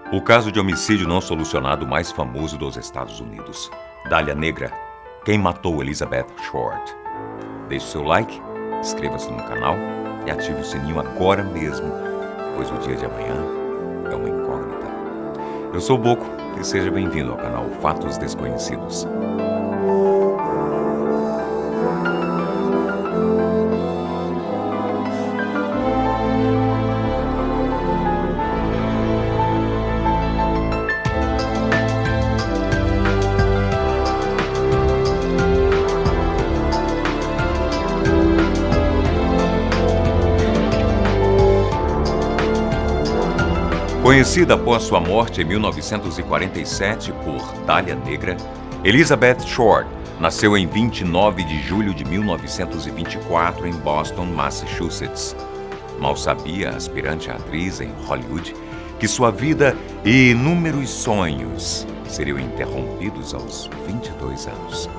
O caso de homicídio não solucionado mais famoso dos Estados Unidos. Dália Negra. Quem matou Elizabeth Short? Deixe seu like, inscreva-se no canal e ative o sininho agora mesmo, pois o dia de amanhã é uma incógnita. Eu sou o Boco e seja bem-vindo ao canal Fatos Desconhecidos. Conhecida após sua morte em 1947 por Dália Negra, Elizabeth Short nasceu em 29 de julho de 1924 em Boston, Massachusetts. Mal sabia a aspirante atriz em Hollywood que sua vida e inúmeros sonhos seriam interrompidos aos 22 anos.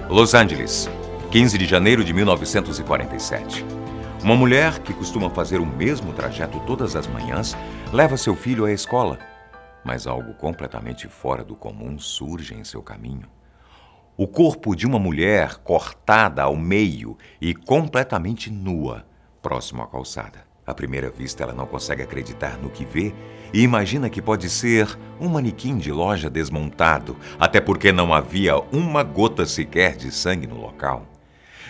Los Angeles, 15 de janeiro de 1947. Uma mulher que costuma fazer o mesmo trajeto todas as manhãs leva seu filho à escola, mas algo completamente fora do comum surge em seu caminho. O corpo de uma mulher cortada ao meio e completamente nua, próximo à calçada. À primeira vista, ela não consegue acreditar no que vê e imagina que pode ser um manequim de loja desmontado, até porque não havia uma gota sequer de sangue no local.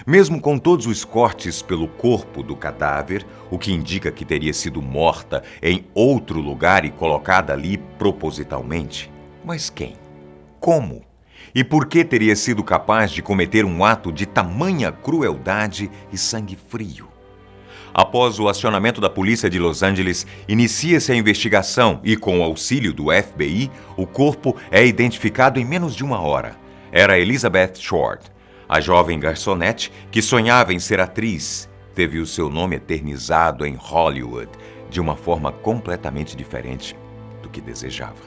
Mesmo com todos os cortes pelo corpo do cadáver, o que indica que teria sido morta em outro lugar e colocada ali propositalmente. Mas quem? Como? E por que teria sido capaz de cometer um ato de tamanha crueldade e sangue frio? Após o acionamento da polícia de Los Angeles, inicia-se a investigação e, com o auxílio do FBI, o corpo é identificado em menos de uma hora. Era Elizabeth Short. A jovem garçonete, que sonhava em ser atriz, teve o seu nome eternizado em Hollywood de uma forma completamente diferente do que desejava.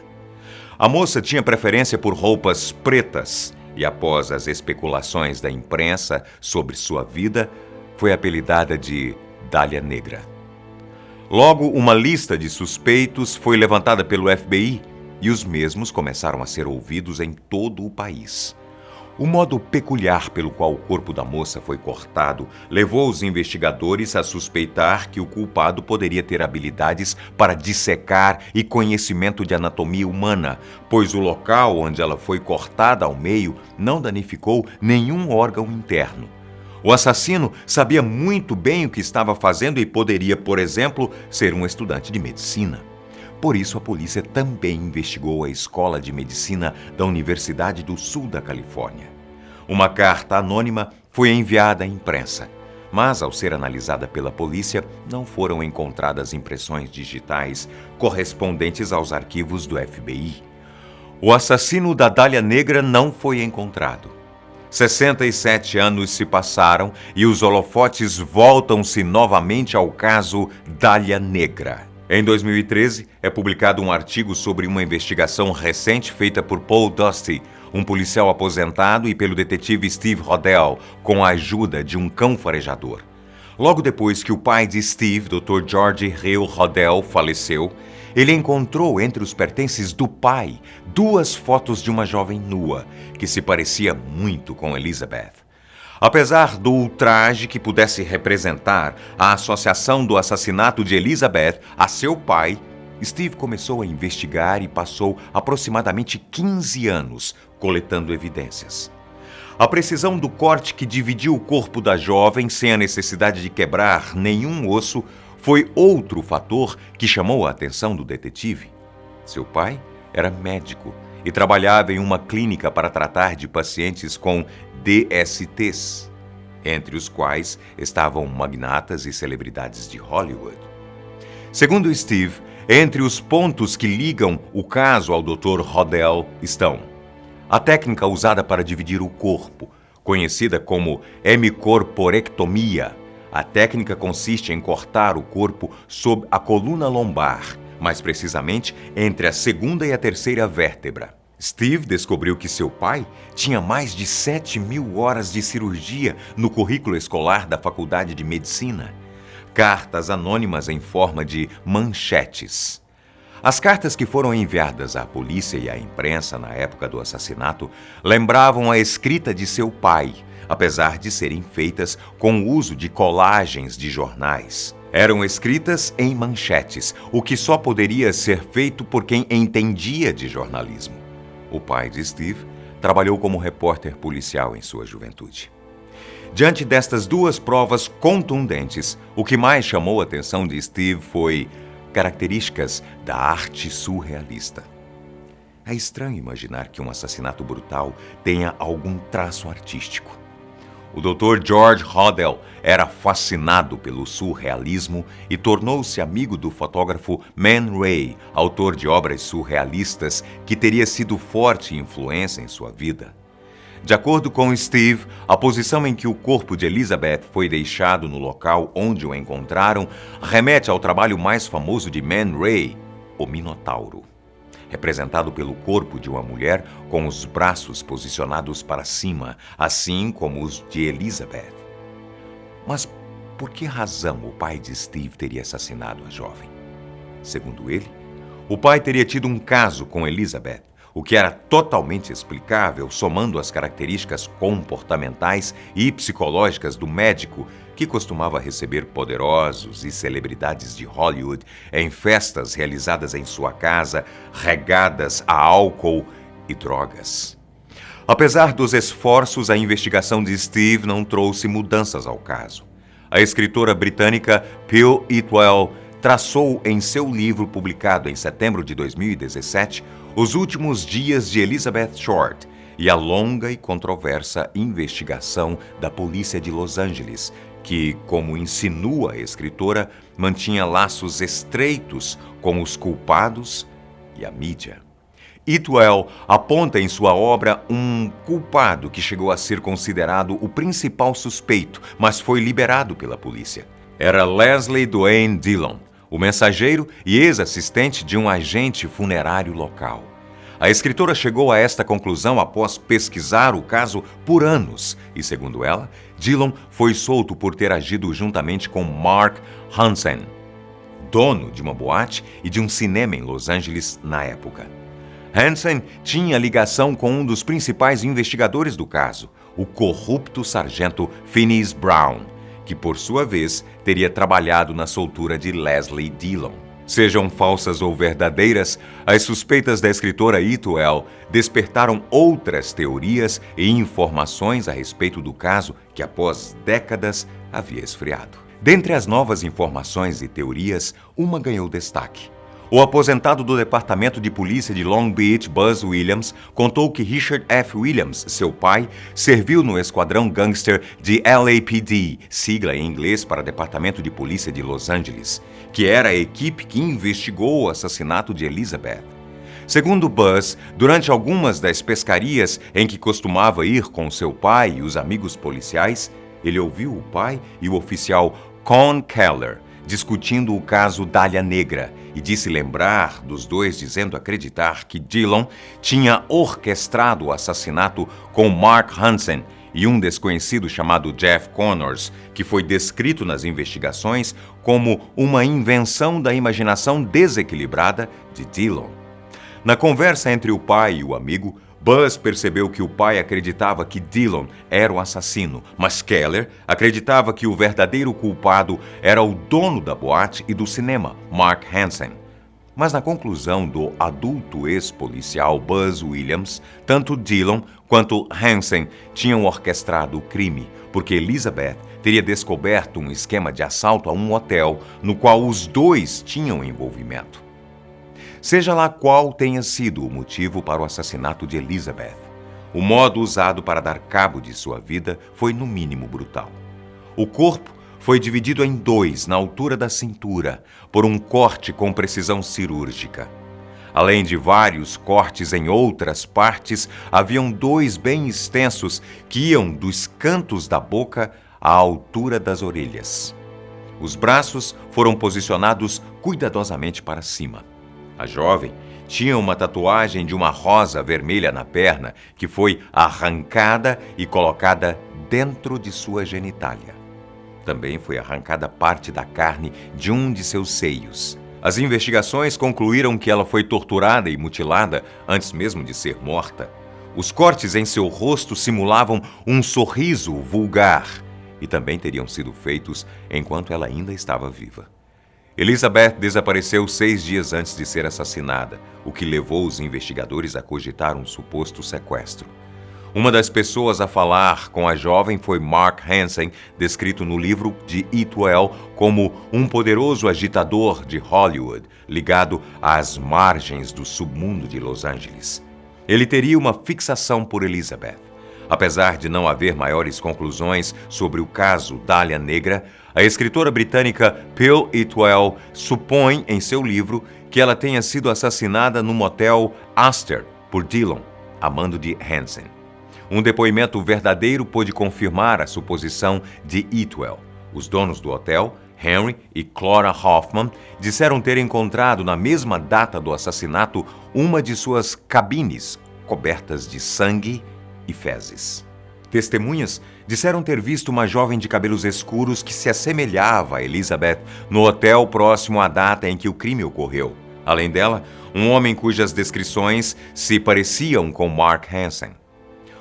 A moça tinha preferência por roupas pretas e, após as especulações da imprensa sobre sua vida, foi apelidada de Dália Negra. Logo, uma lista de suspeitos foi levantada pelo FBI e os mesmos começaram a ser ouvidos em todo o país. O modo peculiar pelo qual o corpo da moça foi cortado levou os investigadores a suspeitar que o culpado poderia ter habilidades para dissecar e conhecimento de anatomia humana, pois o local onde ela foi cortada ao meio não danificou nenhum órgão interno. O assassino sabia muito bem o que estava fazendo e poderia, por exemplo, ser um estudante de medicina. Por isso, a polícia também investigou a Escola de Medicina da Universidade do Sul da Califórnia. Uma carta anônima foi enviada à imprensa, mas, ao ser analisada pela polícia, não foram encontradas impressões digitais correspondentes aos arquivos do FBI. O assassino da Dália Negra não foi encontrado. 67 anos se passaram e os holofotes voltam-se novamente ao caso Dália Negra. Em 2013, é publicado um artigo sobre uma investigação recente feita por Paul Dusty, um policial aposentado, e pelo detetive Steve Hodel, com a ajuda de um cão farejador. Logo depois que o pai de Steve, Dr. George Hill Hodel, faleceu, ele encontrou entre os pertences do pai 2 fotos de uma jovem nua, que se parecia muito com Elizabeth. Apesar do ultraje que pudesse representar a associação do assassinato de Elizabeth a seu pai, Steve começou a investigar e passou aproximadamente 15 anos coletando evidências. A precisão do corte que dividiu o corpo da jovem sem a necessidade de quebrar nenhum osso foi outro fator que chamou a atenção do detetive. Seu pai era médico e trabalhava em uma clínica para tratar de pacientes com DSTs, entre os quais estavam magnatas e celebridades de Hollywood. Segundo Steve, entre os pontos que ligam o caso ao Dr. Hodel estão a técnica usada para dividir o corpo, conhecida como hemicorporectomia. A técnica consiste em cortar o corpo sob a coluna lombar, mais precisamente entre a segunda e a terceira vértebra. Steve descobriu que seu pai tinha mais de 7.000 horas de cirurgia no currículo escolar da Faculdade de Medicina. Cartas anônimas em forma de manchetes. As cartas que foram enviadas à polícia e à imprensa na época do assassinato lembravam a escrita de seu pai, apesar de serem feitas com o uso de colagens de jornais. Eram escritas em manchetes, o que só poderia ser feito por quem entendia de jornalismo. O pai de Steve trabalhou como repórter policial em sua juventude. Diante destas duas provas contundentes, o que mais chamou a atenção de Steve foi características da arte surrealista. É estranho imaginar que um assassinato brutal tenha algum traço artístico. O Dr. George Hodel era fascinado pelo surrealismo e tornou-se amigo do fotógrafo Man Ray, autor de obras surrealistas que teria sido forte influência em sua vida. De acordo com Steve, a posição em que o corpo de Elizabeth foi deixado no local onde o encontraram remete ao trabalho mais famoso de Man Ray, o Minotauro, representado pelo corpo de uma mulher com os braços posicionados para cima, assim como os de Elizabeth. Mas por que razão o pai de Steve teria assassinado a jovem? Segundo ele, o pai teria tido um caso com Elizabeth, o que era totalmente explicável somando as características comportamentais e psicológicas do médico que costumava receber poderosos e celebridades de Hollywood em festas realizadas em sua casa, regadas a álcool e drogas. Apesar dos esforços, a investigação de Steve não trouxe mudanças ao caso. A escritora britânica Pearl Itwell traçou em seu livro publicado em setembro de 2017 Os Últimos Dias de Elizabeth Short e a longa e controversa investigação da polícia de Los Angeles, que, como insinua a escritora, mantinha laços estreitos com os culpados e a mídia. Itwell aponta em sua obra um culpado que chegou a ser considerado o principal suspeito, mas foi liberado pela polícia. Era Leslie Duane Dillon, o mensageiro e ex-assistente de um agente funerário local. A escritora chegou a esta conclusão após pesquisar o caso por anos e, segundo ela, Dillon foi solto por ter agido juntamente com Mark Hansen, dono de uma boate e de um cinema em Los Angeles na época. Hansen tinha ligação com um dos principais investigadores do caso, o corrupto sargento Phineas Brown, que, por sua vez, teria trabalhado na soltura de Leslie Dillon. Sejam falsas ou verdadeiras, as suspeitas da escritora Itwell despertaram outras teorias e informações a respeito do caso que, após décadas, havia esfriado. Dentre as novas informações e teorias, uma ganhou destaque. O aposentado do Departamento de Polícia de Long Beach, Buzz Williams, contou que Richard F. Williams, seu pai, serviu no esquadrão gangster de LAPD, sigla em inglês para Departamento de Polícia de Los Angeles, que era a equipe que investigou o assassinato de Elizabeth. Segundo Buzz, durante algumas das pescarias em que costumava ir com seu pai e os amigos policiais, ele ouviu o pai e o oficial Con Keller discutindo o caso Dália Negra e disse lembrar dos dois dizendo acreditar que Dillon tinha orquestrado o assassinato com Mark Hansen e um desconhecido chamado Jeff Connors, que foi descrito nas investigações como uma invenção da imaginação desequilibrada de Dillon. Na conversa entre o pai e o amigo, Buzz percebeu que o pai acreditava que Dillon era o assassino, mas Keller acreditava que o verdadeiro culpado era o dono da boate e do cinema, Mark Hansen. Mas na conclusão do adulto ex-policial Buzz Williams, tanto Dillon quanto Hansen tinham orquestrado o crime, porque Elizabeth teria descoberto um esquema de assalto a um hotel no qual os dois tinham envolvimento. Seja lá qual tenha sido o motivo para o assassinato de Elizabeth, o modo usado para dar cabo de sua vida foi no mínimo brutal. O corpo foi dividido em dois na altura da cintura, por um corte com precisão cirúrgica. Além de vários cortes em outras partes, haviam dois bem extensos que iam dos cantos da boca à altura das orelhas. Os braços foram posicionados cuidadosamente para cima. A jovem tinha uma tatuagem de uma rosa vermelha na perna que foi arrancada e colocada dentro de sua genitália. Também foi arrancada parte da carne de um de seus seios. As investigações concluíram que ela foi torturada e mutilada antes mesmo de ser morta. Os cortes em seu rosto simulavam um sorriso vulgar e também teriam sido feitos enquanto ela ainda estava viva. Elizabeth desapareceu 6 dias antes de ser assassinada, o que levou os investigadores a cogitar um suposto sequestro. Uma das pessoas a falar com a jovem foi Mark Hansen, descrito no livro de Eat Well como um poderoso agitador de Hollywood, ligado às margens do submundo de Los Angeles. Ele teria uma fixação por Elizabeth. Apesar de não haver maiores conclusões sobre o caso Dália Negra, a escritora britânica Pearl Eatwell supõe em seu livro que ela tenha sido assassinada no motel Astor por Dillon, amando de Hansen. Um depoimento verdadeiro pôde confirmar a suposição de Eatwell. Os donos do hotel, Henry e Clara Hoffman, disseram ter encontrado na mesma data do assassinato uma de suas cabines cobertas de sangue e fezes. Testemunhas disseram ter visto uma jovem de cabelos escuros que se assemelhava a Elizabeth no hotel próximo à data em que o crime ocorreu. Além dela, um homem cujas descrições se pareciam com Mark Hansen.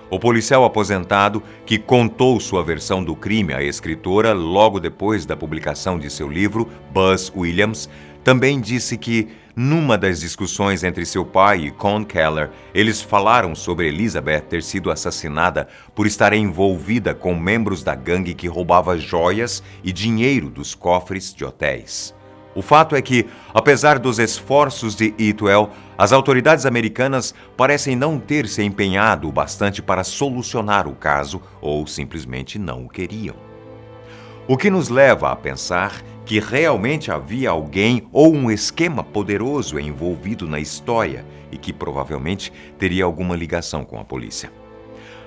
O policial aposentado, que contou sua versão do crime à escritora logo depois da publicação de seu livro, Buzz Williams, também disse que, numa das discussões entre seu pai e Con Keller, eles falaram sobre Elizabeth ter sido assassinada por estar envolvida com membros da gangue que roubava joias e dinheiro dos cofres de hotéis. O fato é que, apesar dos esforços de Eatwell, as autoridades americanas parecem não ter se empenhado o bastante para solucionar o caso ou simplesmente não o queriam. O que nos leva a pensar que realmente havia alguém ou um esquema poderoso envolvido na história e que provavelmente teria alguma ligação com a polícia.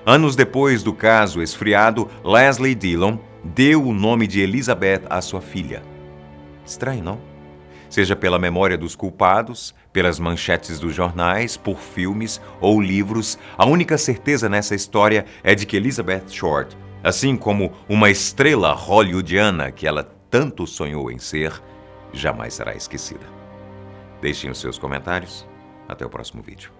Anos depois do caso esfriado, Leslie Dillon deu o nome de Elizabeth à sua filha. Estranho, não? Seja pela memória dos culpados, pelas manchetes dos jornais, por filmes ou livros, a única certeza nessa história é de que Elizabeth Short, assim como uma estrela hollywoodiana que ela tanto sonhou em ser, jamais será esquecida. Deixem os seus comentários. Até o próximo vídeo.